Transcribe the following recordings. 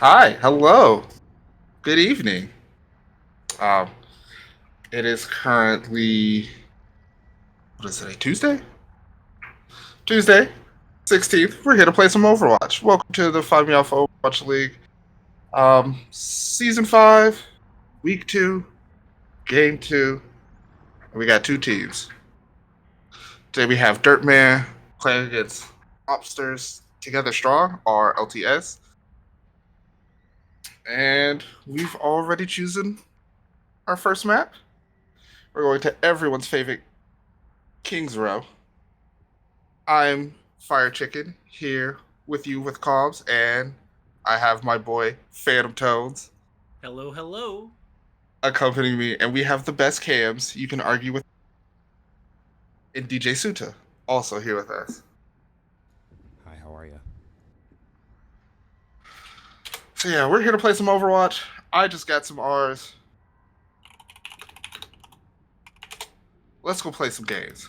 Hi, hello, good evening. Um, it is currently, what is it, Tuesday? Tuesday, 16th. We're here to play some Overwatch. Welcome to the Find Me Off Overwatch League. Season 5, Week 2, Game 2. And we got two teams. Today we have Dirtman playing against Lobsters Together Strong, or LTS. And we've already chosen our first map. We're going to everyone's favorite King's Row. I'm Fire Chicken here with you with Cobbs, and I have my boy Phantom Tones Hello, hello. accompanying me, and we have the best cams you can argue with. And DJ Suta also here with us. Hi, how are you? So yeah, we're here to play some Overwatch. I just got some R's. Let's go play some games.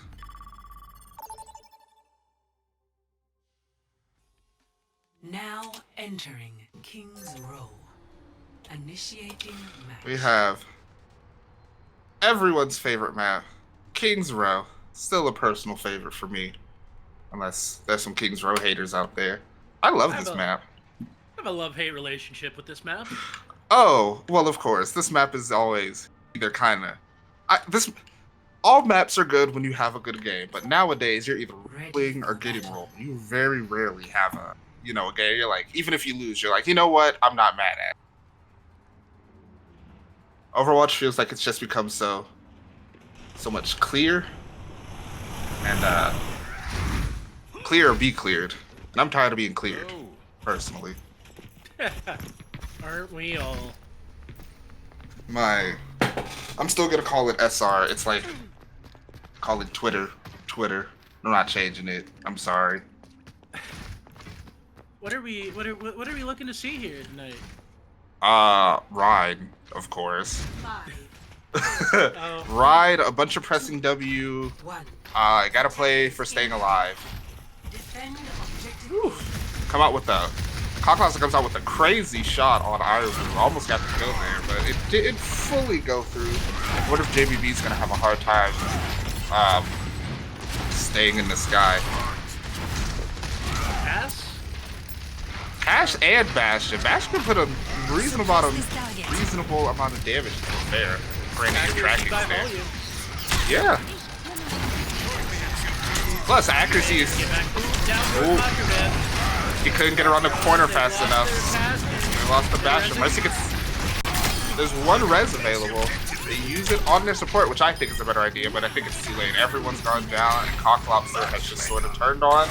Now entering King's Row. Initiating match. We have everyone's favorite map, King's Row. Still a personal favorite for me, unless there's some King's Row haters out there. I love this map. I have a love-hate relationship with this map. Oh, well, of course. This map is always either kind of. All maps are good when you have a good game, but nowadays you're either rolling or getting rolled. You very rarely have a game. You're like, even if you lose, you're like, you know what? I'm not mad at it. Overwatch feels like it's just become so much clear and clear or be cleared. And I'm tired of being cleared, personally. Aren't we all? I'm still gonna call it SR. It's like call it Twitter. I'm not changing it. I'm sorry. What are we looking to see here tonight? Ride, of course. Oh. Ride, a bunch of pressing W. I gotta play for staying alive. Whew. Come out with the Cocklouse comes out with a crazy shot on Iron. Almost got to go there, but it didn't fully go through. What if JBB's gonna have a hard time staying in the sky? Cash and Bastion. Bastion put a reasonable amount of damage to be fair. Granted, your tracking there. Yeah. Plus, accuracy is. He couldn't get around the corner fast enough. They lost the Bastion. There's one res available. They use it on their support, which I think is a better idea, but I think it's too late. Everyone's gone down, and Cocklobster has just sort of turned on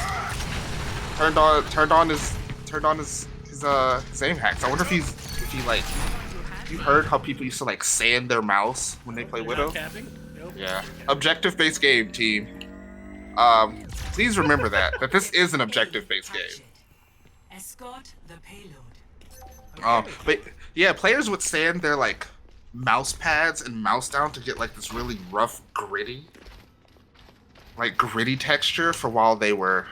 his aim hacks. I wonder if he like. You heard how people used to like sand their mouse when they play Widow? Nope. Yeah. Objective-based game, team. Please remember that this is an objective-based game. Escort the payload. But yeah, players would sand their like mouse pads and mouse down to get like this really rough, gritty texture for while they were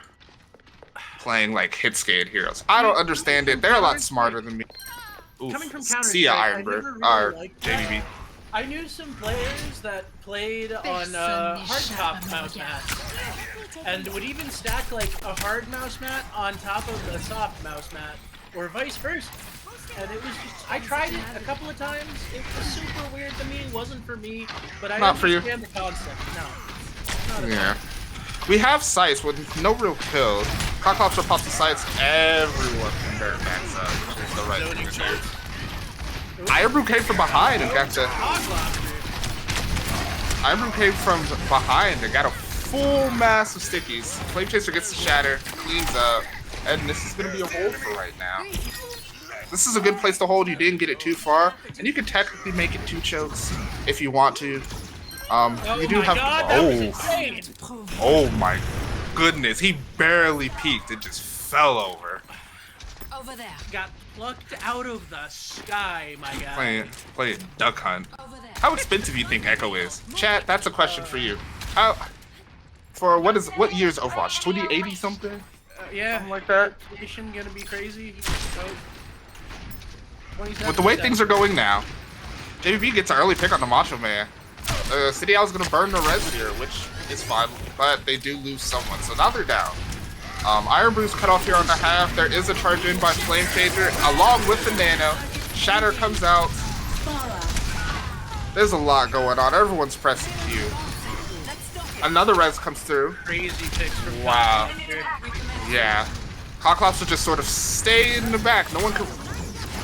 playing like hit-scanned heroes. I don't understand it. They're a lot smarter than me. Oof. Coming from Counter, See ya, Ironbird. JBB. I knew some players that played on hardtop mouse mats, and would even stack like a hard mouse mat on top of a soft mouse mat, or vice versa. And it was just, I tried it a couple of times. It was super weird to me. It wasn't for me, but I understand the concept. No. Not Yeah. We have sights with no real kills. Cocklobster pops the sights, everyone can bear backs up, which is the right thing to do. Ironbrew came from behind and got to. Ironbrew came from behind and got a full mass of stickies. Flame Chaser gets the shatter, cleans up, and this is going to be a hold for right now. This is a good place to hold. You didn't get it too far, and you can technically make it 2 chokes if you want to. You do have. Oh my goodness! He barely peeked. It just fell over. Over there. Got plucked out of the sky, my guy. Playing Duck Hunt. How expensive do you think Echo is? Chat, that's a question for you. What year's Overwatch? 2080 something? Yeah. Something like that. Inflation gonna be crazy. with the way things are going now, JVB gets an early pick on the Macho Man. City Owl's gonna burn the res here, which is fine, but they do lose someone, so now they're down. Iron Brew's cut off here on the half. There is a charge in by Flame Chaser along with the Nano. Shatter comes out. There's a lot going on. Everyone's pressing Q. Another res comes through. Crazy picks from Wow. Cocklops. Yeah. Cocklops will just sort of stay in the back. No one can...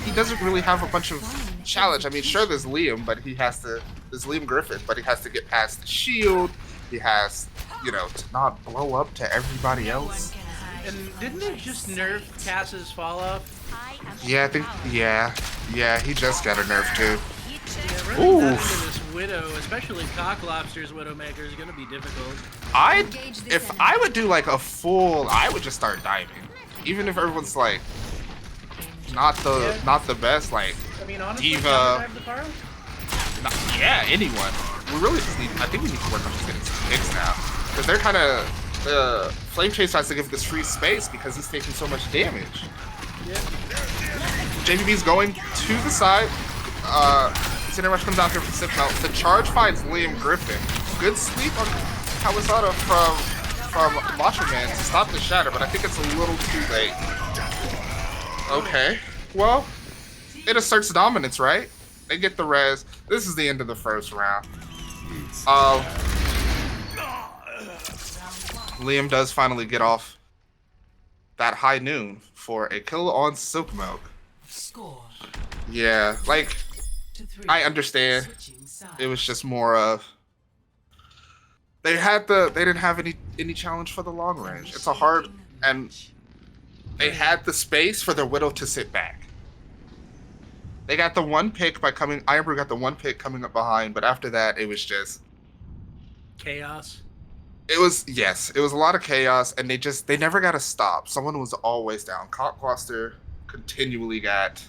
He doesn't really have a bunch of challenge. I mean, sure, there's Liam, but he has to... There's Liam Griffin, but he has to get past the shield. He has, you know, to not blow up to everybody else. And didn't they just nerf Cass's fall off? Yeah, I think... Yeah. Yeah, he just got a nerf, too. Yeah, running that Oof. into this Widow, especially Cocklobster's Widowmaker, is going to be difficult. If I would do like a full, I would just start diving. Even if everyone's like not the best, like I mean, honestly, Diva. drive the Paro? Yeah, anyone. We really just need. I think we need to work on just getting some picks now, because they're kind of the Flame Chase has to give this free space because he's taking so much damage. Yeah. JVB's going to the side. Center Rush comes out here for Sip Melt. The charge finds Liam Griffin. Good sleep on Kawasada from Macho Man to stop the shatter, but I think it's a little too late. Okay. Well, it asserts dominance, right? They get the res. This is the end of the first round. Liam does finally get off that high noon for a kill on Silk Milk. Score. Yeah, like, I understand. Switching sides. It was just more of they didn't have any challenge for the long range. It's a hard, and they had the space for their Widow to sit back. They got the one pick by coming. Ironbrew got the one pick coming up behind, but after that, it was just Chaos. it was a lot of chaos, and they never got a stop. Someone was always down. Cockcluster continually got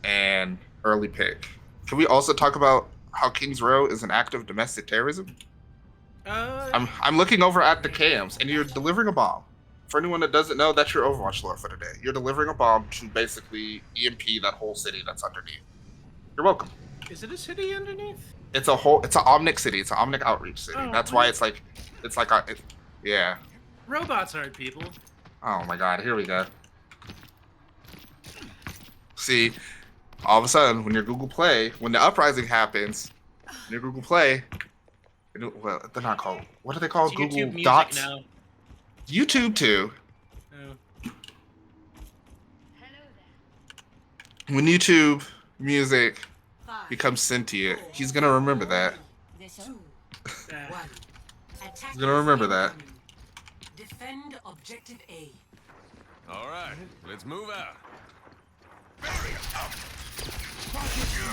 an early pick. Can we also talk about how Kings Row is an act of domestic terrorism? I'm looking over at the cams, and you're delivering a bomb. For anyone that doesn't know, that's your Overwatch lore for today. You're delivering a bomb to basically EMP that whole city that's underneath. You're welcome. Is it a city underneath? It's an Omnic city. It's an Omnic outreach city. Oh, That's what? why it's like yeah. Robots aren't people. Oh my god, here we go. See, all of a sudden, when your Google Play, when the uprising happens, in your Google Play, well, they're not called. What are they called? It's Google YouTube Music Dots. now. YouTube too. Oh. When YouTube Music becomes sentient, he's gonna remember that. Yeah. He's gonna remember that. Defend objective A. All right, let's move out.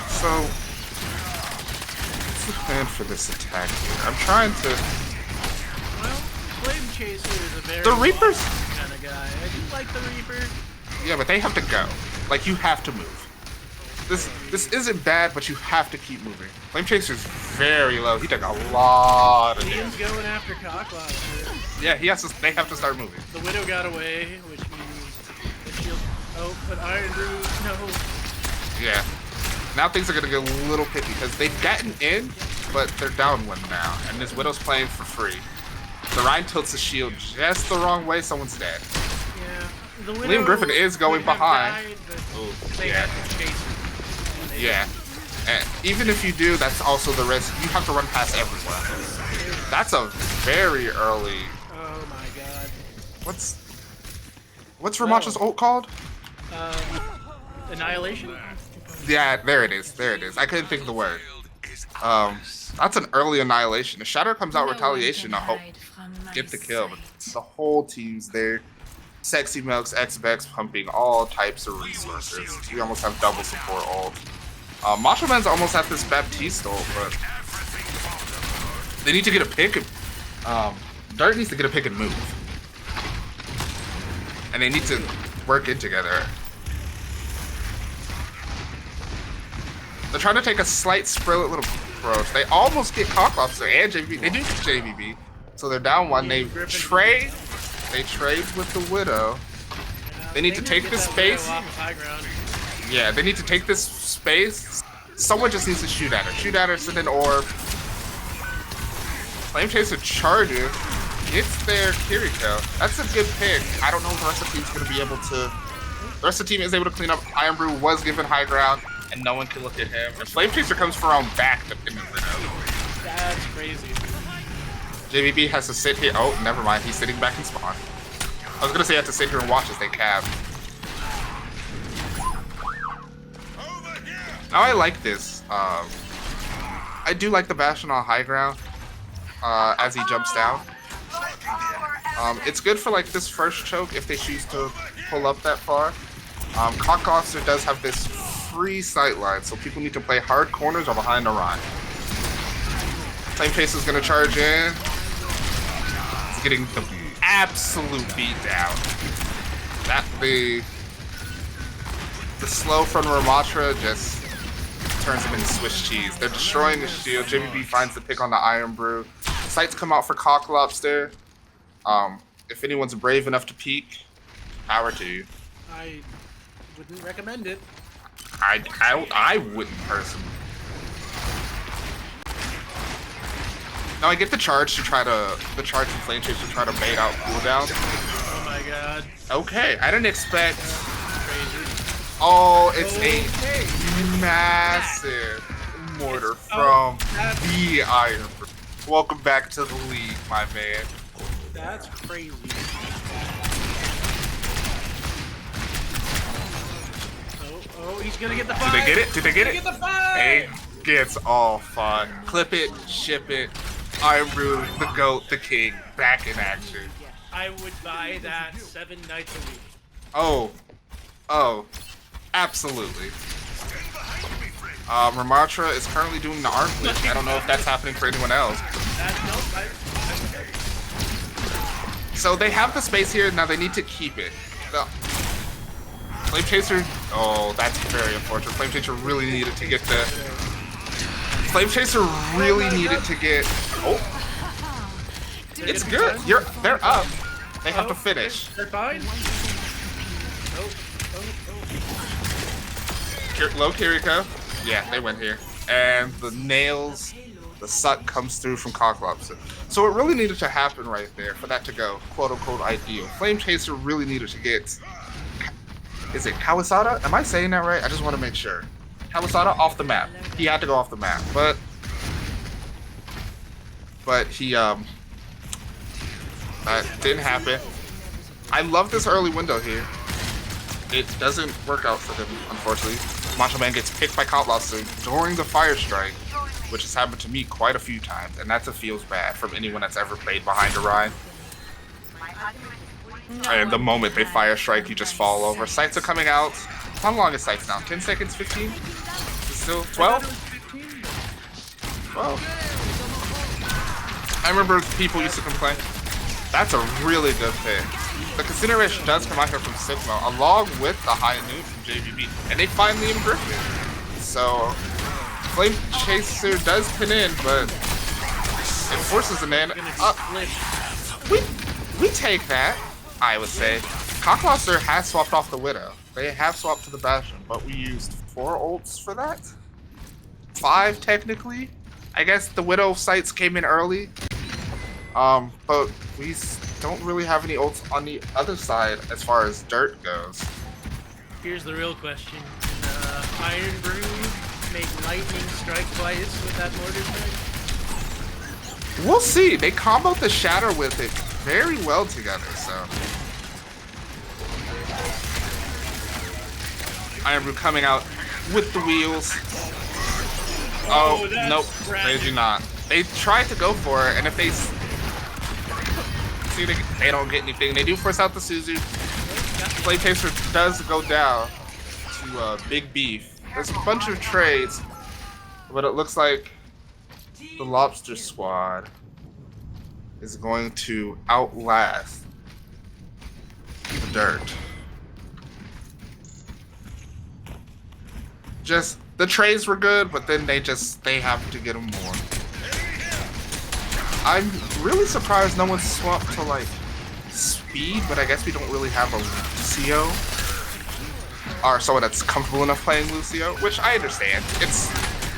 So, what's the plan for this attack here? I'm trying to. Well, Flame Chaser is a very The Reapers? kind of guy. I do like the Reaper. Yeah, but they have to go. Like, you have to move. This isn't bad, but you have to keep moving. Flame Chaser's very low. He took a lot of Liam's damage. going after Cocklobster. Yeah, they have to start moving. The Widow got away, which means the shield. Oh, but Iron Brew, no. Yeah. Now things are gonna get a little pit because they've gotten in, but they're down one now, and this Widow's playing for free. The Rhine tilts the shield just the wrong way, someone's dead. Yeah. The Widow Liam Griffin is going could have behind. died, but Ooh, they yeah. had to chase him. And they Yeah. And even if you do, that's also the risk. You have to run past everyone. That's a very early. Oh my god. What's Ramacha's ult called? Annihilation? Yeah, there it is. There it is. I couldn't think of the word. That's an early annihilation. The Shadow comes out retaliation to hope get the kill, but the whole team's there. Sexy Milks, X-Bex pumping all types of resources. We almost have double support ult. Macho Man's almost at this Baptiste ult, but they need to get a pick. Dart needs to get a pick and move. And they need to work in together. They're trying to take a slight Sprillet little approach. They almost get Cocklobster and JVB. They do get JVB. So they're down one. They trade. They trade with the Widow. They need to take the space. Yeah, they need to take this space. Someone just needs to shoot at her. Shoot at her, send an orb. Flame Chaser charges. Gets their Kiriko. That's a good pick. I don't know if the rest of the team's going to be able to... The rest of the team is able to clean up. Iron Brew was given high ground, and no one can look at him. And Flame Chaser comes from around back to pin the Widow. That's crazy. JVB has to sit here. Oh, never mind. He's sitting back in spawn. I was going to say I have to sit here and watch as they cab. Now I like this. I do like the Bastion on high ground as he jumps down. It's good for like this first choke if they choose to pull up that far. Cock Officer does have this free sight line, so people need to play hard corners or behind the run. Flame Chaser is going to charge in. He's getting the absolute beat down. That the slow from Ramatra just turns him into Swiss cheese. They're destroying the shield. JVB finds the pick on the Iron Brew. Sights come out for Cock Lobster. If anyone's brave enough to peek, power to you. I wouldn't recommend it. I wouldn't personally. Now I get the charge from Flame Chase to try to bait out cooldown. Oh my god. Okay, I didn't expect. Crazy. Oh, it's a massive mortar from the Iron Brew. Welcome back to the league, my man. That's crazy. Oh, he's gonna get the 5. Did they get it? Did they get it? Get the 5. It gets all fun. Clip it, ship it. Iron Brew, the GOAT, the king, back in action. I would buy that 7 nights a week. Oh, absolutely. Ramatra is currently doing the arm flip. I don't know if that's happening for anyone else. So they have the space here, now they need to keep it. Flame Chaser, oh, that's very unfortunate. Flame Chaser really needed to get the... Flame Chaser really needed to get... Oh. It's good. They're up. They have to finish. They're fine. Low Kiriko. Yeah, they went here. And the nails, the suck comes through from Cock Lobster. So it really needed to happen right there for that to go, quote-unquote, ideal. Flame Chaser really needed to get... Is it Kawasada? Am I saying that right? I just want to make sure. Kawasada off the map. He had to go off the map, but he that didn't happen. I love this early window here. It doesn't work out for them, unfortunately. Macho Man gets picked by Cock Lobster during the fire strike, which has happened to me quite a few times, and that feels bad from anyone that's ever played behind a Rhine. And the moment they fire strike, you just fall over. Sights are coming out. How long is Sights now? 10 seconds? 15? Is it still 12? 12. I remember people used to complain. That's a really good pick. The consideration does come out here from Sigma, along with the high noon from JVB, and they finally improved it. So, Flame Chaser does pin in, but it forces the man up. We take that, I would say. Cock Lobster has swapped off the Widow. They have swapped to the Bastion, but we used 4 ults for that? 5, technically? I guess the Widow sights came in early. But we don't really have any ults on the other side as far as dirt goes. Here's the real question. Can Iron Brew make lightning strike twice with that mortar strike? We'll see. They comboed the Shatter with it very well together, so. Iron Brew coming out with the wheels. Oh, nope. They do not. They tried to go for it, and if they see they don't get anything, they do force out the Suzu. Flame Chaser does go down to Big Beef. There's a bunch of trades, but it looks like the Lobster Squad is going to outlast the Dirt. Just the trades were good, but then they have to get them more. I'm really surprised no one's swapped to like speed, but I guess we don't really have a CO. are someone that's comfortable enough playing Lucio, which I understand. It's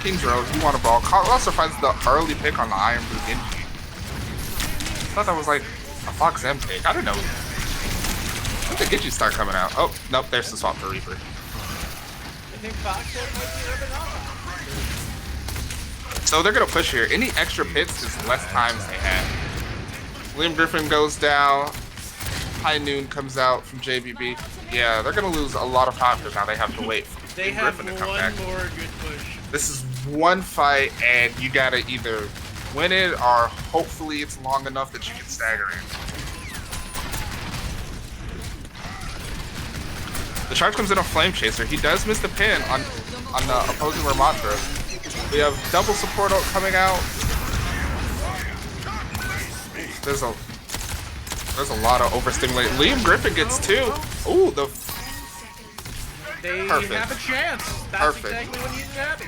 King's Row. You want to brawl. Also finds the early pick on the Iron Blue Genji. I thought that was like a Fox M pick. I don't know. When did the Genji start coming out? Oh, nope, there's the swap for Reaper. I think Fox might be rubbing off. So they're going to push here. Any extra pits is less times they have. Liam Griffin goes down. High Noon comes out from JBB. Yeah, they're going to lose a lot of time because now they have to wait for They Liam have Griffin to come one back. more good push. This is one fight, and you got to either win it or hopefully it's long enough that you can stagger in. The charge comes in on Flame Chaser. He does miss the pin on the opposing Ramattra. We have double support coming out. There's a lot of overstimulate. Liam Griffin gets two. Ooh, They Perfect. have a chance. That's Perfect. exactly what needs to happen.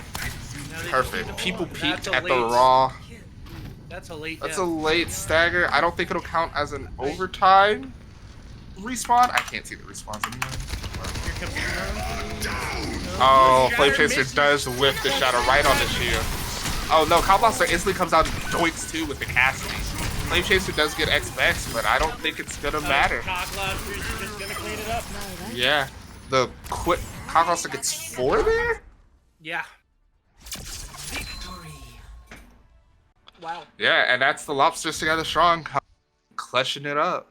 Now they perfect. just need People to move on. peeked That's at a the late- Raw. That's a late That's death. a late stagger. I don't think it'll count as an overtime respawn. I can't see the respawns anymore. Here comes the Oh, Shatter Flame Chaser misses. does whiff the shadow right on the shield. Oh no, Cowblaster instantly comes out and doinks too with the Cassidy. Flame Chaser does get XP, but I don't think it's gonna matter. Cocklobster's just gonna clean it up. Yeah, the quick Cowblaster gets 4 there? Yeah. Victory. Wow. Yeah, and that's the Lobsters together strong, clutching it up.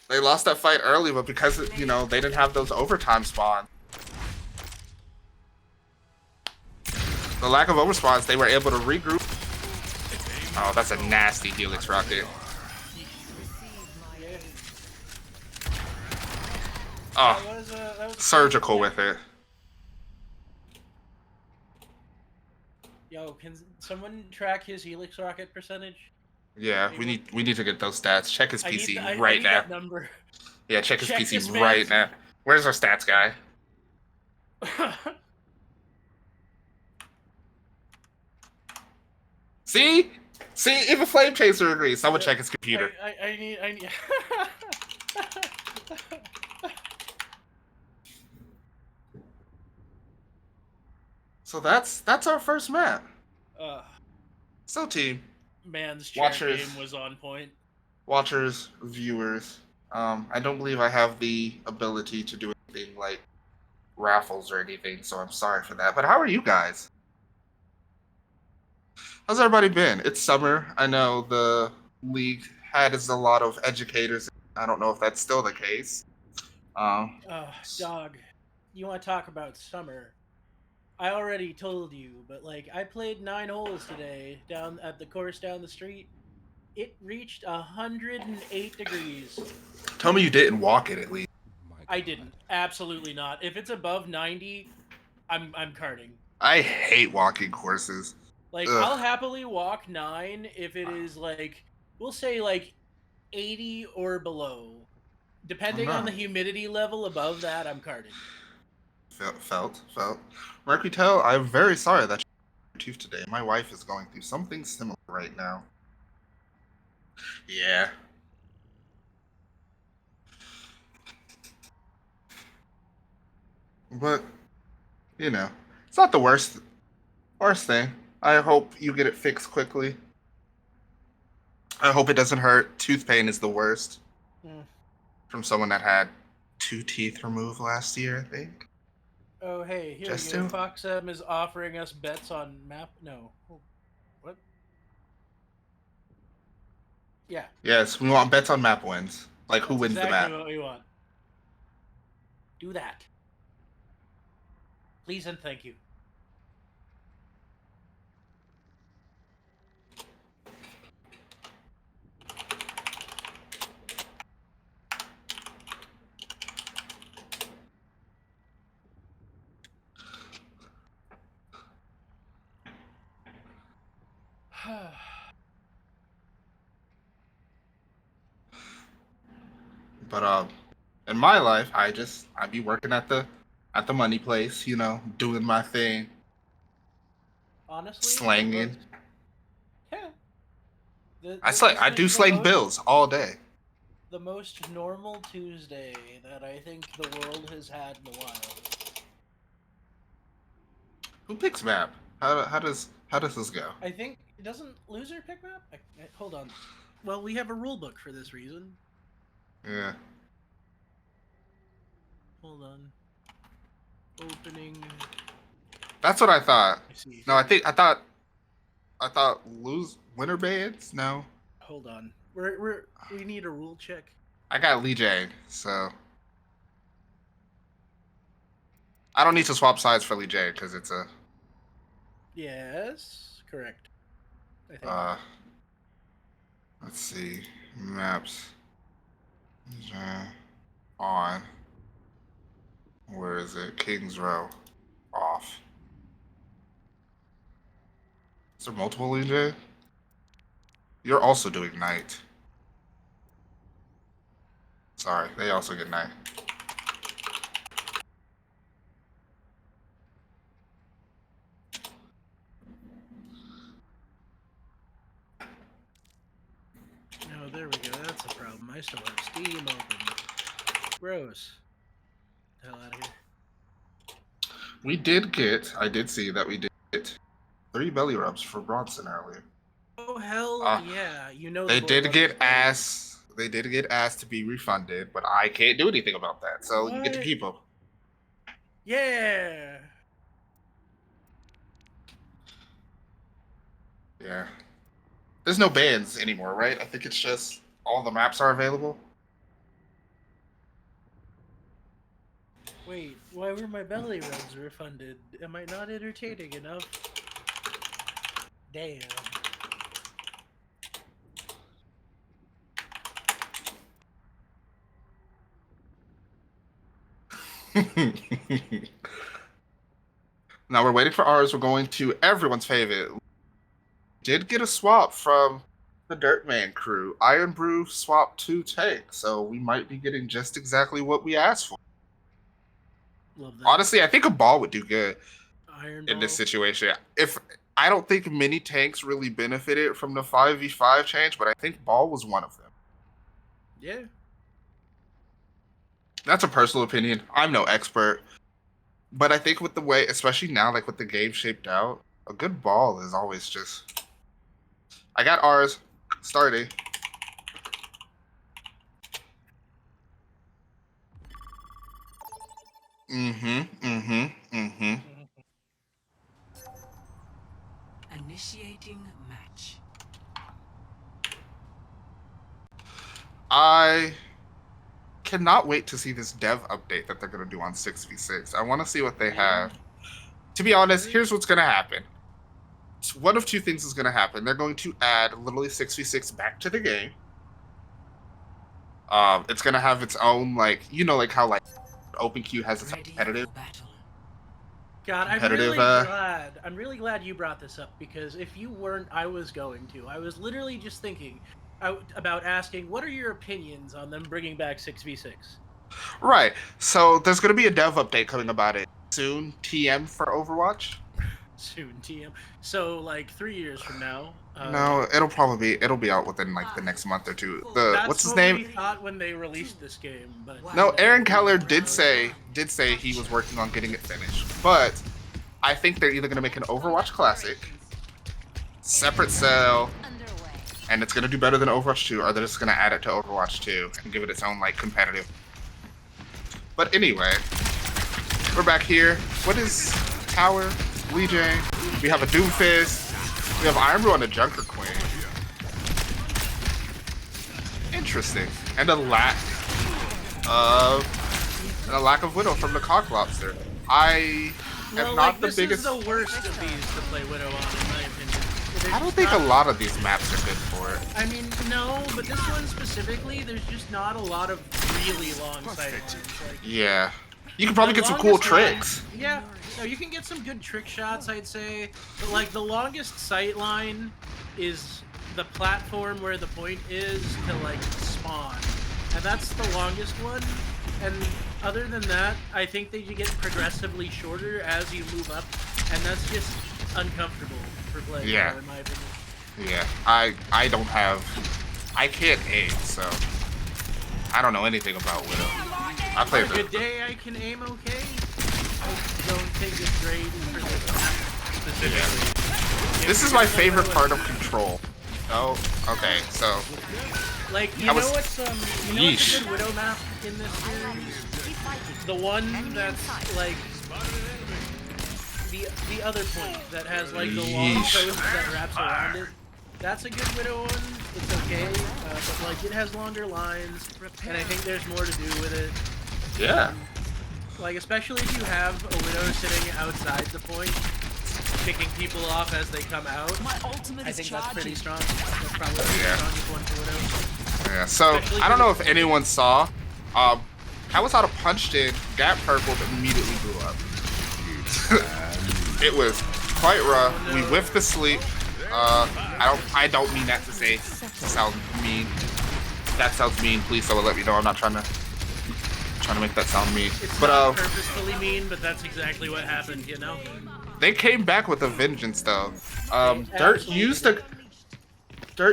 They lost that fight early, but because, you know, they didn't have those overtime spawns. The lack of overspawns, they were able to regroup. Oh, that's a nasty Helix Rocket. Oh, That was a surgical with it. Yo, can someone track his Helix Rocket percentage? Yeah, we need to get those stats. Check his I PC need, I right need now. that number. Yeah, check his check PC this right man's- now. Where's our stats guy? See? See, even Flame Chaser agrees. Someone check his computer. I need. So that's our first map. uh, So team, man's chair Watchers. game was on point. watchers, viewers, I don't believe I have the ability to do anything like raffles or anything, so I'm sorry for that. But how are you guys? How's everybody been? It's summer. I know the league has a lot of educators. I don't know if that's still the case. Dog, you want to talk about summer? I already told you, but like I played 9 holes today down at the course down the street. It reached 108 degrees. Tell me you didn't walk it at least. My I God. didn't. Absolutely not. If it's above 90, I'm karting. I hate walking courses. Like Ugh. I'll happily walk 9 if it is like we'll say like 80 or below. Depending on the humidity level above that, I'm karting. Felt. Mercury Tail, I'm very sorry that you're tooth today. My wife is going through something similar right now. Yeah. But, you know, it's not the worst thing. I hope you get it fixed quickly. I hope it doesn't hurt. Tooth pain is the worst. Hmm. From someone that had 2 teeth removed last year, I think. Oh hey, here Just you go. to- Foxem is offering us bets on map. No. What? Yeah. Yes, we want bets on map wins. Like who That's wins exactly the map. what we want. Do that. Please and thank you. But in my life, I'd be working at the money place, you know, doing my thing, Honestly, slanging. Yeah. I do slang bills all day. the most normal Tuesday that I think the world has had in a while. Who picks map? How does this go? I think doesn't loser pick map? Hold on. Well, we have a rule book for this reason. Yeah. Hold on. Opening. That's what I thought. I see. No, I thought lose winner bans? No. Hold on. We need a rule check. I got Lee J, so I don't need to swap sides for Lee J because it's a Yes, correct. I think. let's see. Maps. Lee J on. Where is it? King's Row. Off. Is there multiple Lee J? You're also doing night. Sorry, they also get night. No, there we go. That's a problem. I still have Steam open. Gross. Hell out of here. We I did see that we did get 3 belly rubs for Bronson earlier. Oh hell yeah! You know They the did boy get loves those. asked. They did get asked to be refunded, but I can't do anything about that. So you get to What? keep them. Yeah. Yeah. There's no bans anymore, right? I think it's just all the maps are available. Wait, why were my belly rubs refunded? Am I not entertaining enough? Damn. Now we're waiting for ours. We're going to everyone's favorite. Did get a swap from the Dirtman crew. Iron Brew swapped 2 tanks, so we might be getting just exactly what we asked for. Love that. Honestly, I think a ball would do good Iron in this Ball. situation. If I don't think many tanks really benefited from the 5v5 change, but I think ball was one of them. Yeah. That's a personal opinion. I'm no expert. But I think with the way, especially now, like with the game shaped out, a good ball is always just... I got ours starting. Initiating match. I cannot wait to see this dev update that they're going to do on 6v6. I want to see what they have. To be honest, here's what's going to happen. One of 2 things is going to happen. They're going to add literally 6v6 back to the game. It's going to have its own, like, you know, like how like OpenQ has its Ready competitive. for battle. God, Competitive, I'm really glad you brought this up, because if you weren't, I was going to. I was literally just thinking about asking, what are your opinions on them bringing back 6v6? Right. So there's going to be a dev update coming about it soon. TM for Overwatch. Soon, TM. So, like, 3 years from now. No, it'll be out within like the next month or 2. That's What's his what name? we thought when they released this game, but No, Aaron Keller did say he was working on getting it finished. But I think they're either going to make an Overwatch Classic, separate sell, and it's going to do better than Overwatch 2, or they're just going to add it to Overwatch 2 and give it its own like competitive. But anyway, we're back here. What is Tower? Lee J. We have a Doomfist. We have Iron Brew on the Junker Queen. Interesting. And a lack of Widow from the Cock Lobster. I am not the biggest. This is the worst of these to play Widow on, in my opinion. I don't think a lot of these maps are good for it. I mean, no, but this one specifically, there's just not a lot of really long sight lines. Like, Yeah. You can probably the get some cool longest tricks. line- yeah, no, you can get some good trick shots, I'd say. But like the longest sight line is the platform where the point is to like spawn, and that's the longest one. And other than that, I think they get progressively shorter as you move up, and that's just uncomfortable for playing. Yeah. In my opinion. Yeah. I can't aim, so I don't know anything about Widow. I On played a the. good day, I can aim okay. I don't think it's great for this map specifically. This is my favorite part of Control. Oh, okay. So Like, you I know was- what's you know what's a Yeesh. good Widow map in this series? The one that's like the other point that has like the long Yeesh. coast that wraps around it. That's a good Widow one. It's okay, but like it has longer lines, and I think there's more to do with it. yeah. Like especially if you have a Widow sitting outside the point, picking people off as they come out. I think that's pretty strong. That's probably the Yeah. strongest one for Widow. Yeah. So I don't know if anyone saw. I was out of punched in, got purpled, immediately blew up. It was quite rough. We whiffed the sleep. I don't mean that to sound mean. If that sounds mean, please someone let me know. I'm not trying to make that sound mean. It's But not purposefully mean, but that's exactly what happened, you know? they came back with a vengeance though. Dirt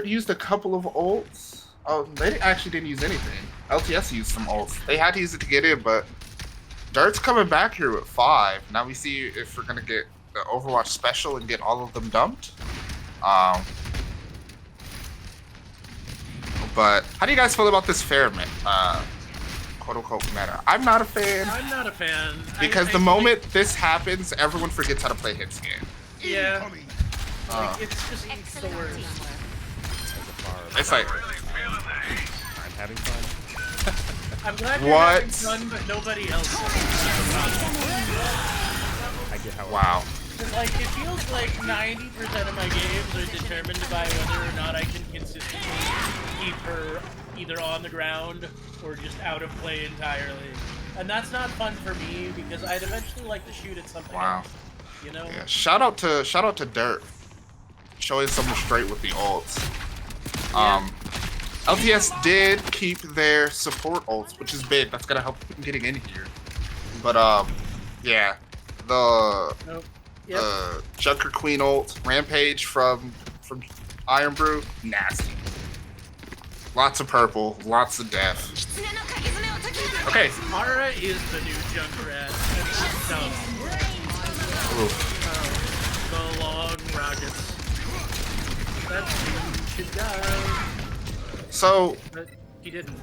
used a couple of ults. Oh, they actually didn't use anything. LTS used some ults. They had to use it to get in, but Dirt's coming back here with 5. Now we see if we're gonna get the Overwatch special and get all of them dumped. But how do you guys feel about this fair quote unquote meta? I'm not a fan I'm not a fan. because the moment this happens, everyone forgets how to play hit scan. Yeah. Like, it's just the worst. It's like I'm having fun. I'm glad you're What? having fun, but nobody else is. I get how. wow. Like, it feels like 90% of my games are determined by whether or not I can consistently keep her either on the ground or just out of play entirely. And that's not fun for me because I'd eventually like to shoot at something Wow. else, you know? Yeah. Shout out to Dirt, showing some restraint with the ults. LTS did keep their support ults, which is big. That's gonna help them getting in here. But yeah, the Nope. Yep. Junker Queen ult, Rampage from Iron Brew, nasty. Lots of purple, lots of death. Okay. Mara is the new Junkrat. That's dumb. Oof. The long rockets. That should die. So But he didn't.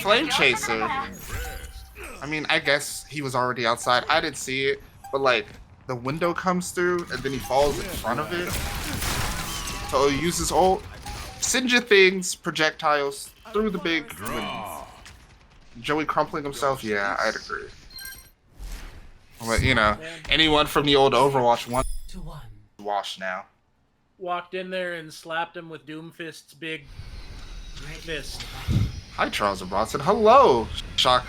Flame Chaser. I mean, I guess he was already outside. I didn't see it, but like the window comes through and then he falls in front of it. So he uses ult, Sinja things, projectiles through the big window. Joey crumpling himself. Yeah, I'd agree. But you know, anyone from the old Overwatch 1 to 1. wash now. Walked in there and slapped him with Doomfist's big fist. Hi, Charles and Bronson. Hello, Shock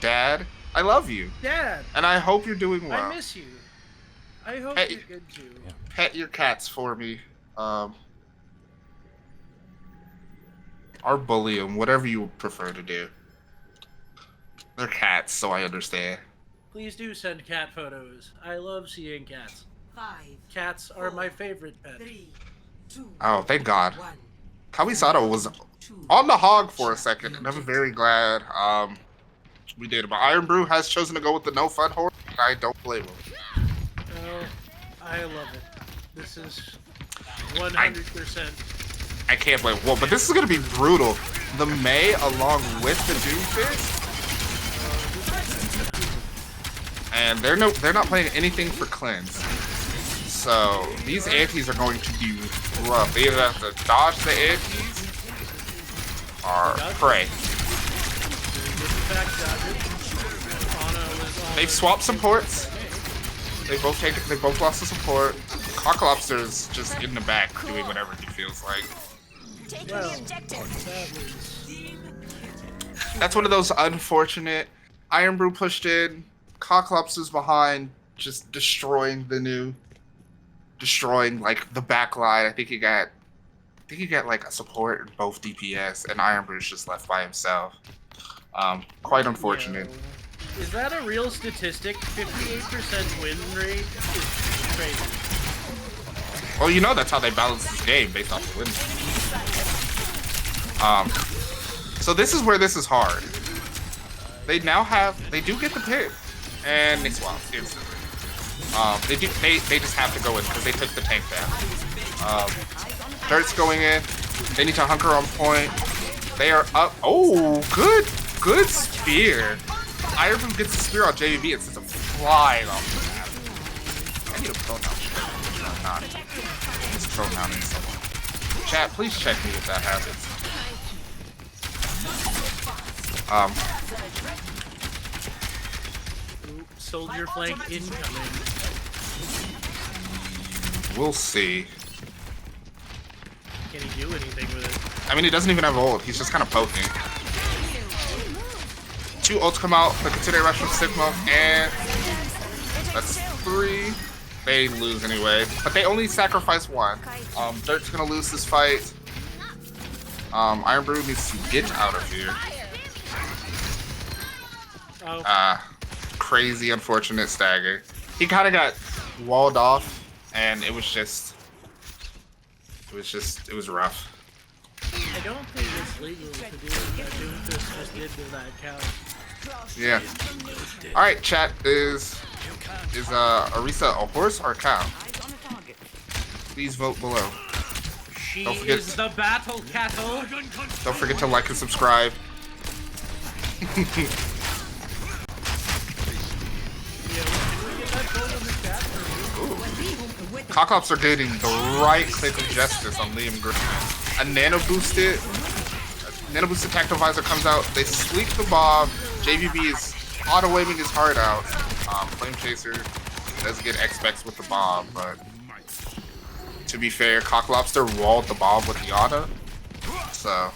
Dad. I love you, Dad, and I hope you're doing well. I miss you. I hope Hey. you're good too. Pet your cats for me. Or bully them, whatever you prefer to do. They're cats, so I understand. Please do send cat photos. I love seeing cats. 5, Cats are my favorite pet. 3, 2, Oh, thank God. 1. Kawisato was 2. on the hog for a second, and I'm very glad we did. But Iron Brew has chosen to go with the no fun horse, and I don't blame him. Oh, I love it. This is 100%. I can't blame him. Well, but this is gonna be brutal. The May along with the Doomfist. And they're not playing anything for cleanse. So these antis are going to be rough. They either have to dodge the antis or pray. They've swapped supports. They both lost the support. Cocklobster's just in the back doing whatever he feels like. Well, That's one of those unfortunate. Iron Brew pushed in. Cocklobster's behind, just destroying like the back line. I think he got like a support in both DPS, and Iron Brew's just left by himself. Quite unfortunate. Is that a real statistic? 58% win rate is crazy. Well, you know that's how they balance this game based off the win. So this is where this is hard. They now have, they do get the pit, and they swap instantly. They just have to go in because they took the tank down. Dirt's going in. They need to hunker on point. They are up. Oh, good spear. Iron Brew gets a spear on JVB and sends him flying off the map. I need a pronoun. Not. It's pronoun in someone. Chat, please check me if that happens. Soldier flank incoming. We'll see. Can he do anything with it? I mean, he doesn't even have ult. He's just kind of poking. 2 ults come out. The consider rush from Sigma, and that's 3. They lose anyway, but they only sacrifice 1. Dirt's gonna lose this fight. Iron Brew needs to get out of here. Oh. Crazy unfortunate stagger. He kind of got walled off, and it was rough. I don't think it's legal to do what Doomfist just did to that cow. Yeah. All right, chat. Is Orisa a horse or a cow? Please vote below. She Don't forget- is the battle cattle. Don't forget to like and subscribe. Cockops are getting the right click of justice on Liam Griffin. A nano boosted tactical visor comes out. They sleep the bomb. JVB is auto waving his heart out. Flame Chaser does get X-Specs with the bomb, but to be fair, Cocklobster walled the bomb with the auto. So,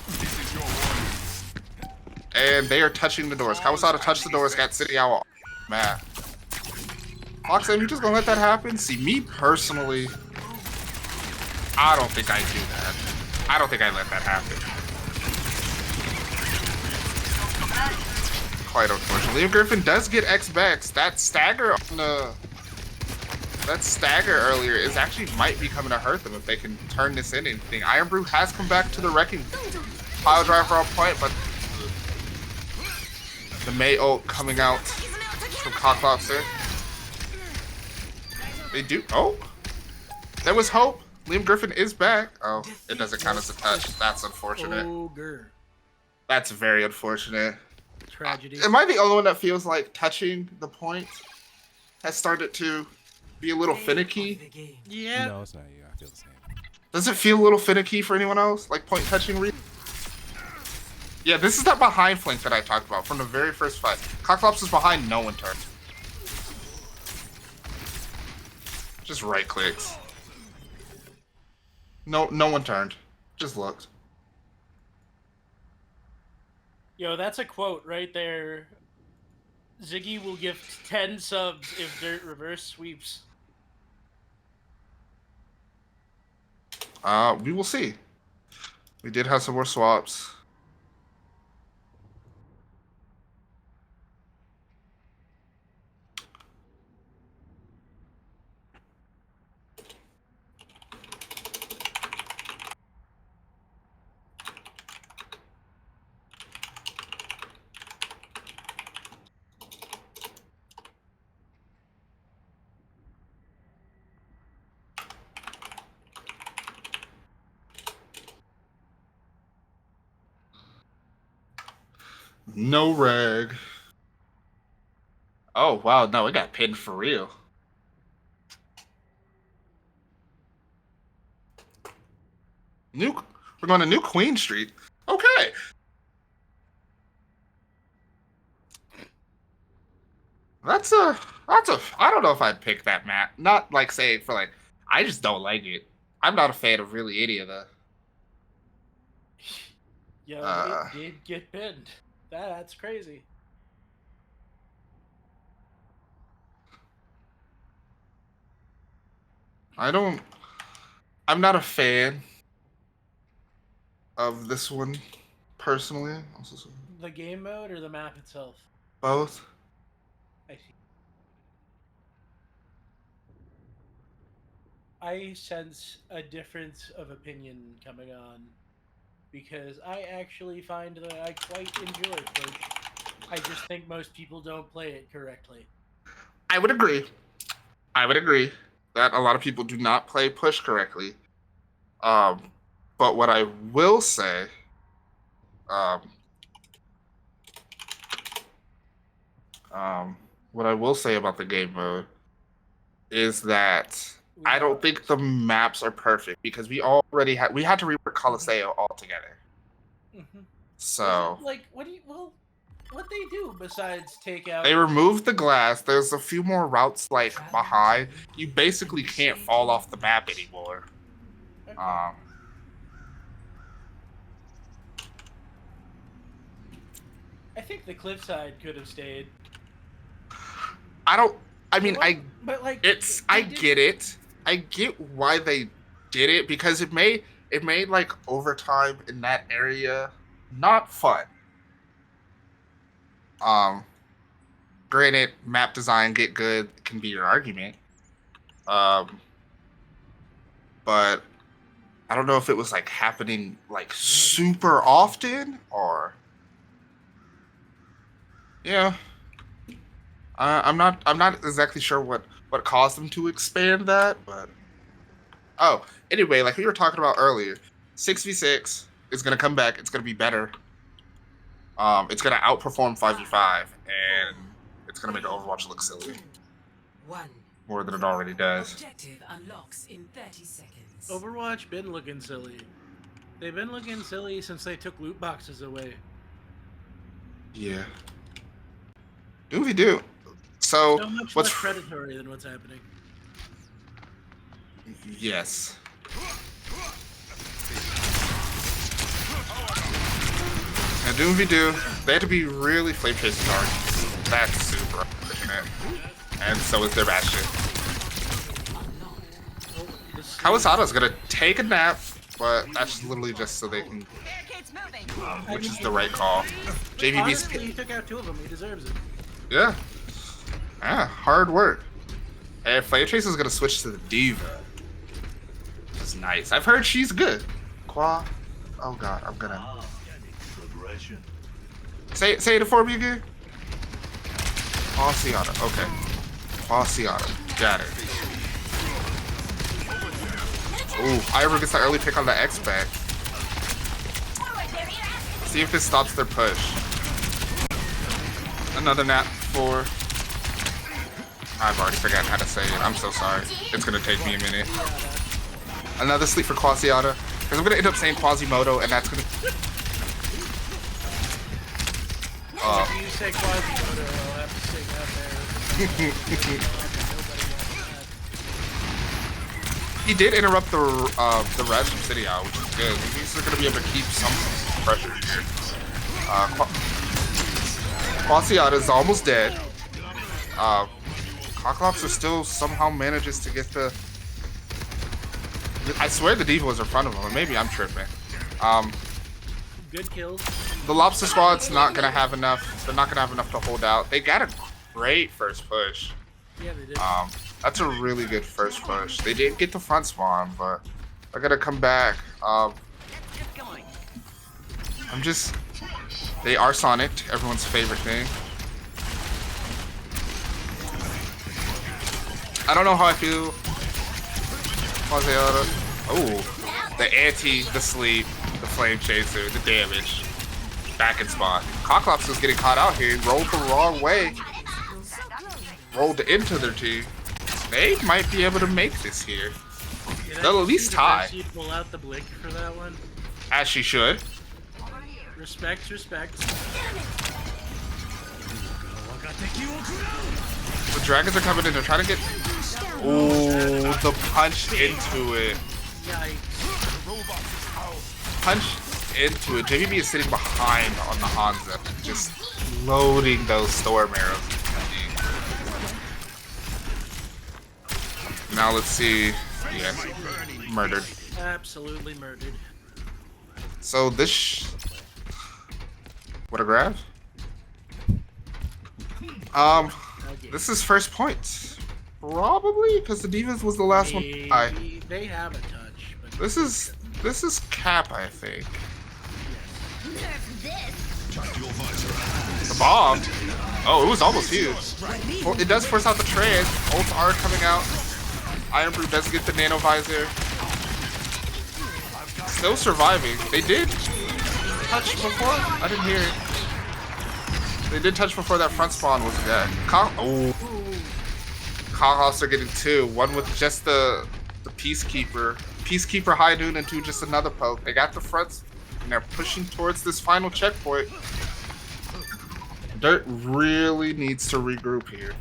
and they are touching the doors. Kawasada touched the doors, got City Owl mad. Foxam, you just gonna let that happen? See, me personally, I don't think I do that. I don't think I let that happen. Quite unfortunately. Liam Griffin does get X-Bex. That stagger earlier is actually might be coming to hurt them if they can turn this into anything. Iron Brew has come back to the wrecking. Pile driver on point, but the May ult coming out from Cocklobster. They do. Oh, there was hope. Liam Griffin is back. Oh, it doesn't count as a touch. That's unfortunate. Ogre. That's very unfortunate. Tragedy. Am I the only one that feels like touching the point has started to be a little finicky? Yeah. No, it's not you. I feel the same. Does it feel a little finicky for anyone else? Like point touching? Yeah, this is that behind flank that I talked about from the very first fight. Cocklops is behind, no one turns. Just right clicks. No one turned. Just looked. Yo, that's a quote right there. Ziggy will gift 10 subs if Dirt reverse sweeps. We will see. We did have some more swaps. No rag. Oh, wow. No, it got pinned for real. We're going to New Queen Street. Okay. That's a, I don't know if I'd pick that map. Not like saying for like, I just don't like it. I'm not a fan of really any of the. Yo, it did get pinned. That's crazy. I'm not a fan of this one, personally. The game mode or the map itself? Both. I see. I sense a difference of opinion coming on because I actually find that I quite enjoy Push. I just think most people don't play it correctly. I would agree. I would agree that a lot of people do not play push correctly. But what I will say, um, what I will say about the game mode is that I don't think the maps are perfect because we had to rework Colosseo altogether. Mm-hmm. So like, what they do besides take out? they removed the glass. There's a few more routes like behind. You basically can't fall off the map anymore. Okay. I think the cliffside could have stayed. I get it. I get why they did it because it made like overtime in that area not fun. Granted, map design get good can be your argument. But I don't know if it was like happening like super often or yeah. I'm not exactly sure what caused them to expand that, but anyway, like we were talking about earlier, 6v6 is gonna come back. It's gonna be better. It's gonna outperform 5v5, and it's gonna make Overwatch look silly more than it already does. Objective unlocks in 30 seconds. Overwatch been looking silly. They've been looking silly since they took loot boxes away. Yeah. Do. So much what's less predatory than what's happening. Yes. And Doomv, they had to be really flame chasing hard. That's super unfortunate. And so is their Bastion. Kawasada's gonna take a nap, but that's literally just so they can, which is the right call. JVB's. Honestly, he took out 2 of them. He deserves it. Yeah. Hard work. And Flame Chase is gonna switch to the Diva. Which is nice. I've heard she's good. Qua. Oh god, I'm gonna. Say it for me again. Quasiata. Okay. Quasiata. Got it. Ooh, Ira gets the early pick on the X-Back. See if this stops their push. Another nap for... I've already forgotten how to say it. I'm so sorry. It's gonna take me a minute. Another sleep for Quasiata. Because I'm gonna end up saying Quasimodo, and that's gonna... If you say Quasimodo, I'll have to sing out there. He did interrupt the res from City out, which is good. He's gonna be able to keep some pressure here. Quasiata is almost dead. Cocklops are still somehow manages to get the... I swear the Diva was in front of him, or maybe I'm tripping. Good kills. The Lobster Squad's not gonna have enough. They're not gonna have enough to hold out. They got a great first push. Yeah, they did. That's a really good first push. They didn't get the front spawn, but they're gonna come back. They are Sonic, everyone's favorite thing. I don't know how I feel. Oh, the anti, the sleep, the flame chaser, the damage. Back in spawn. Cocklops is getting caught out here. He rolled the wrong way. Rolled into their team. They might be able to make this here. They'll at least tie. She pull out the blink for that one. As she should. Respect. The dragons are coming in. They're trying to get... Ooh, the punch into it. Punch into it. JVB is sitting behind on the Hanzo. Just loading those storm arrows. Now let's see. Yeah, murdered. Absolutely murdered. So this... What a grab. This is first point. Probably, because the Divas was the last one. They have a touch. But This is cap, I think. The bomb. Oh, it was almost huge. Well, it does force out the trade. Ults are coming out. Iron Brew does get the nano visor. Still surviving. They did touch before. I didn't hear it. They did touch before that front spawn was dead. Oh. Kog'Maws are getting 2. One with just the Peacekeeper. Peacekeeper High Noon and 2 just another poke. They got the fronts and they're pushing towards this final checkpoint. Dirt really needs to regroup here.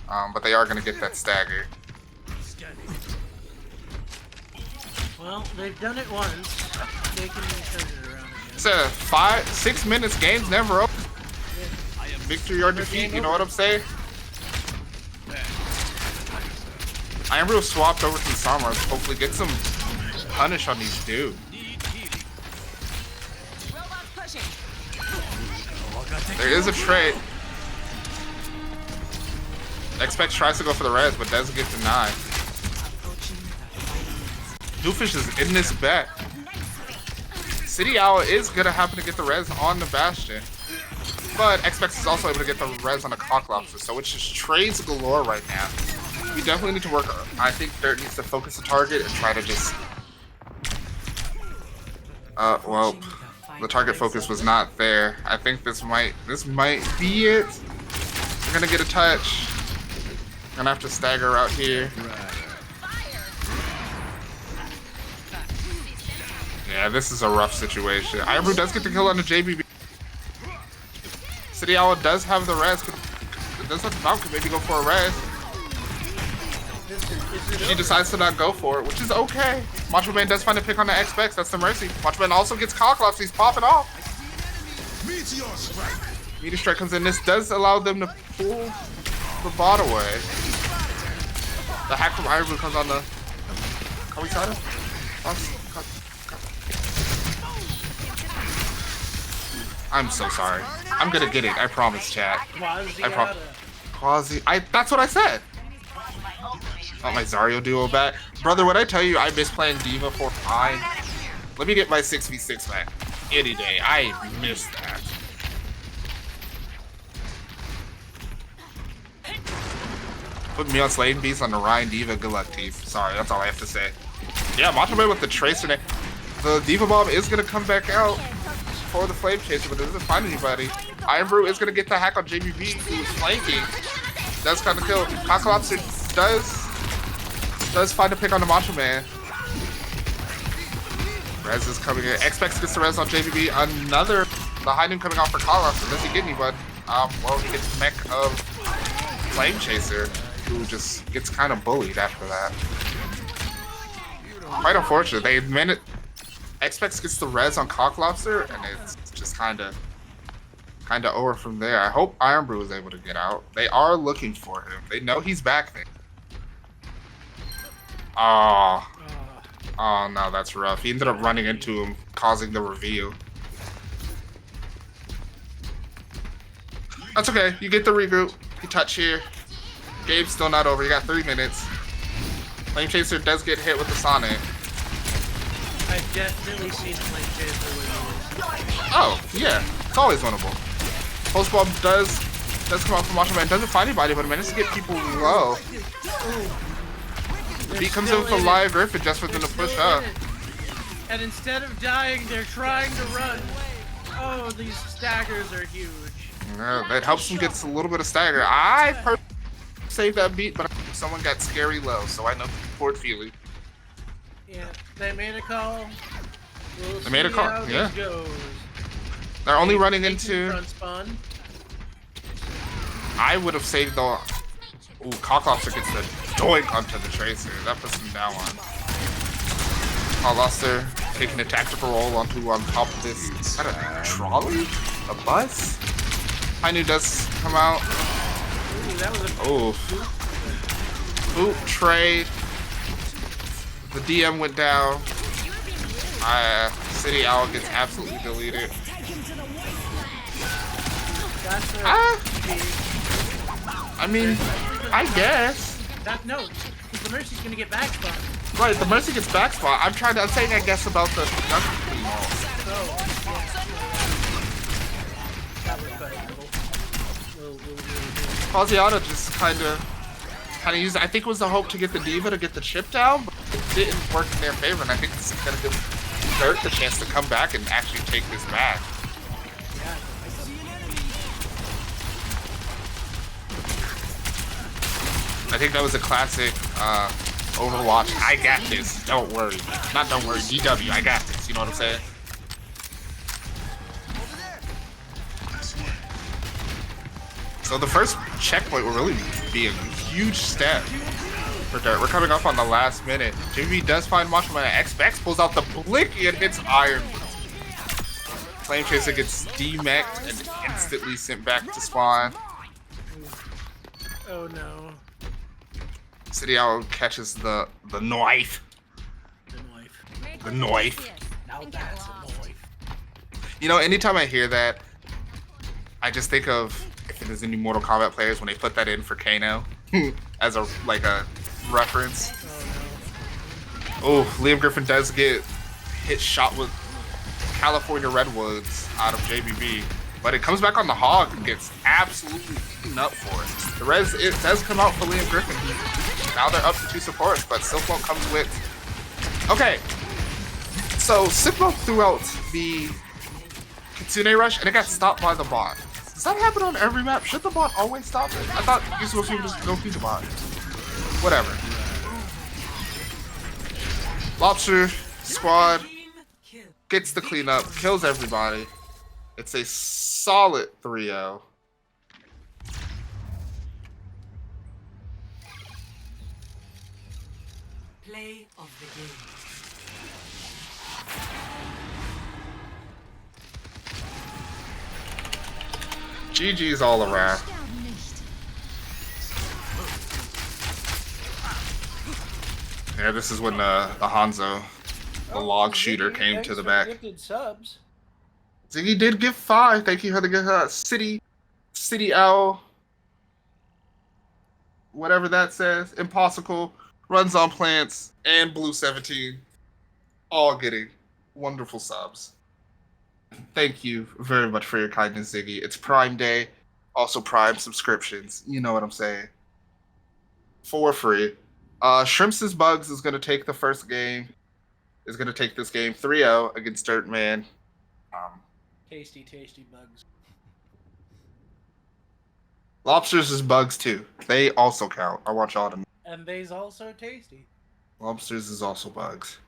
But they are going to get that stagger. Well, they've done it once. They can turn it around again. It's a 5-6 minutes. Game's never over. Victory or defeat, you know what I'm saying? Iron Brew swapped over to Summer. Hopefully get some punish on these dudes. There is a trade. Xpex tries to go for the res, but does get denied. Doofus is in this bet. City Owl is gonna happen to get the res on the Bastion. But Xpex is also able to get the res on the Cock Lobster, so it's just trades galore right now. We definitely need to work. I think Dirt needs to focus the target and try to just. Well, the target focus was not there. I think this might be it. We're gonna get a touch. Gonna have to stagger out here. Yeah, this is a rough situation. Iron Brew does get the kill on the JBB. City Owl does have the res. It does have the Falcon maybe go for a res. She decides to not go for it, which is okay. Macho Man does find a pick on the Xpex. That's the mercy. Macho Man also gets Cocklops. He's popping off. Meteor Strike comes in. This does allow them to pull the bot away. The hack from Iron Brew comes on the. Are we excited? I'm so sorry. I'm gonna get it. I promise, chat. I promise. Quasi. That's what I said. Oh, my Zarya duo back. Brother, when I tell you I miss playing Diva for fine, let me get my 6v6 back. Any day. I miss that. Put me on Slaying Beast on the Ryan Diva. Good luck, Teeth. Sorry, that's all I have to say. Yeah, Macho Man with the Tracer. The Diva Bomb is going to come back out for the Flame Chaser, but it doesn't find anybody. Iron Brew is going to get the hack on JBB, who's flanking. Does kind of kill. Cockalops does find a pick on the Macho Man. Rez is coming in. Xpex gets the res on JBB. The High Noon coming off for Cockalops. Does he get anyone? Well, he gets mech of Flame Chaser, who just gets kind of bullied after that. Quite unfortunate. Xpex gets the res on Cock Lobster, and it's just kind of over from there. I hope Iron Brew is able to get out. They are looking for him. They know he's back there. Oh no, that's rough. He ended up running into him, causing the reveal. That's okay. You get the regroup. You touch here. Game's still not over. You got 3 minutes. Flame Chaser does get hit with the Sonic. I've definitely seen Flame Chaser with Oh, yeah. It's always winnable. Post Bomb does come out from Macho Man. Doesn't find anybody, but manages to get people low. The beat comes in with a live Griffin just for them to push up. And instead of dying, they're trying to run. Oh, these staggers are huge. Yeah, that helps them get a little bit of stagger. I personally saved that beat, but someone got scary low, so I know the support feeling. Yeah, they made a call. They made a call, how yeah. this goes. They're only running into. Front spawn. I would have saved the. Ooh, Cocklobster gets the doink onto the Tracer. That puts him down one. Cocklobster taking a tactical roll on top of this. Is that a trolley? A bus? Hainu does come out. Ooh, that was a Boot trade. The DM went down. City Owl gets absolutely deleted. I mean, I guess. No, the Mercy's gonna get back spot. Right, the Mercy gets back spot. I'm saying I guess about the Quasiata just kind of used. I think it was the hope to get the Diva to get the chip down, but it didn't work in their favor. And I think this is gonna give Dirt the chance to come back and actually take this back. I think that was a classic Overwatch. I got this. Don't worry. Not don't worry. DW. I got this. You know what I'm saying? So the first checkpoint will really be a huge step for Dirt. We're coming up on the last minute. JB does find Macho Man. X pulls out the Blicky and hits Iron. Flame Chaser gets demeched and instantly sent back to spawn. Oh no. City Owl catches the knife. The knife. Now that's a knife. You know, anytime I hear that, I just think of if there's any Mortal Kombat players when they put that in for Kano as a reference. Oh, Liam Griffin does get shot with California Redwoods out of JBB, but it comes back on the hog and gets absolutely eaten up for it. The res it does come out for Liam Griffin. Now they're up to 2 supports, but Silkmonk comes with. Okay, so Silkmonk threw out the Kitsune Rush and it got stopped by the bot. Does that happen on every map? Should the bot always stop it? I thought you're supposed to just go through the bot. Whatever. Lobster squad gets the cleanup, kills everybody. It's a solid 3-0. Play of the game. GG's all around. Yeah, this is when the Hanzo, the log shooter, came to the back. Subs. Ziggy did give 5. Thank you for the City Owl. Whatever that says. Impossible. Runs on Plants. And Blue 17. All getting wonderful subs. Thank you very much for your kindness, Ziggy. It's Prime Day. Also Prime subscriptions. You know what I'm saying. For free. Shrimps' Bugs is going to take the first game. Is going to take this game 3-0 against Dirtman. Tasty, tasty bugs. Lobsters is Bugs too. They also count. I want y'all to know. And they's also tasty. Lobsters is also Bugs.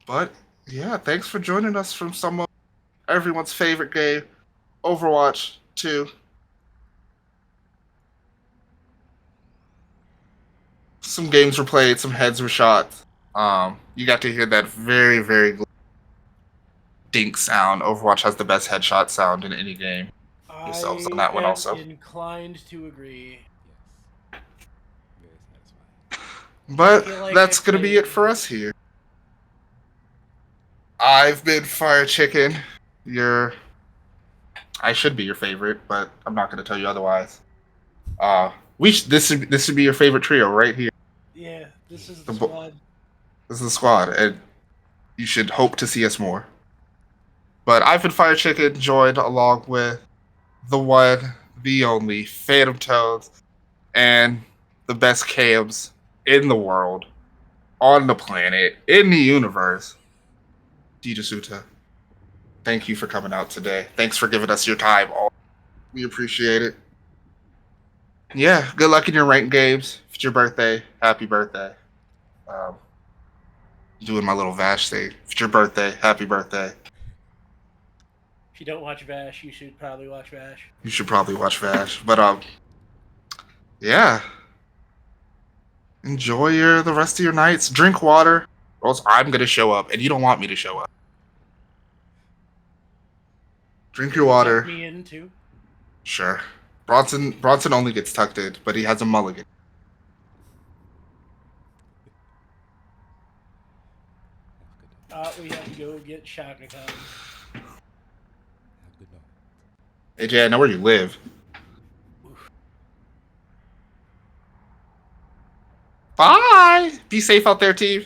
But yeah, thanks for joining us from everyone's favorite game, Overwatch 2. Some games were played, some heads were shot. You got to hear that very, very dink sound. Overwatch has the best headshot sound in any game. Yourselves on that one also. Inclined to agree. Yes. Very satisfying. But that's gonna be it for us here. I've been Fire Chicken. I should be your favorite, but I'm not gonna tell you otherwise. This should be your favorite trio right here. Yeah, this is the squad. This is the squad, and you should hope to see us more. But I've been Fire Chicken, joined along with the one, the only, Phantom Toads, and the best cams in the world, on the planet, in the universe, Dita Suta. Thank you for coming out today. Thanks for giving us your time. We appreciate it. Yeah, good luck in your ranked games. If it's your birthday, happy birthday. Doing my little Vash thing. If it's your birthday, happy birthday. If you don't watch Vash, you should probably watch Vash. You should probably watch Vash. But yeah. Enjoy the rest of your nights. Drink water, or else I'm gonna show up, and you don't want me to show up. Drink your water. Tuck me in too. Sure. Bronson only gets tucked in, but he has a mulligan. We have to go get Shaka Khan. Have a good night. AJ, I know where you live. Bye! Be safe out there, team.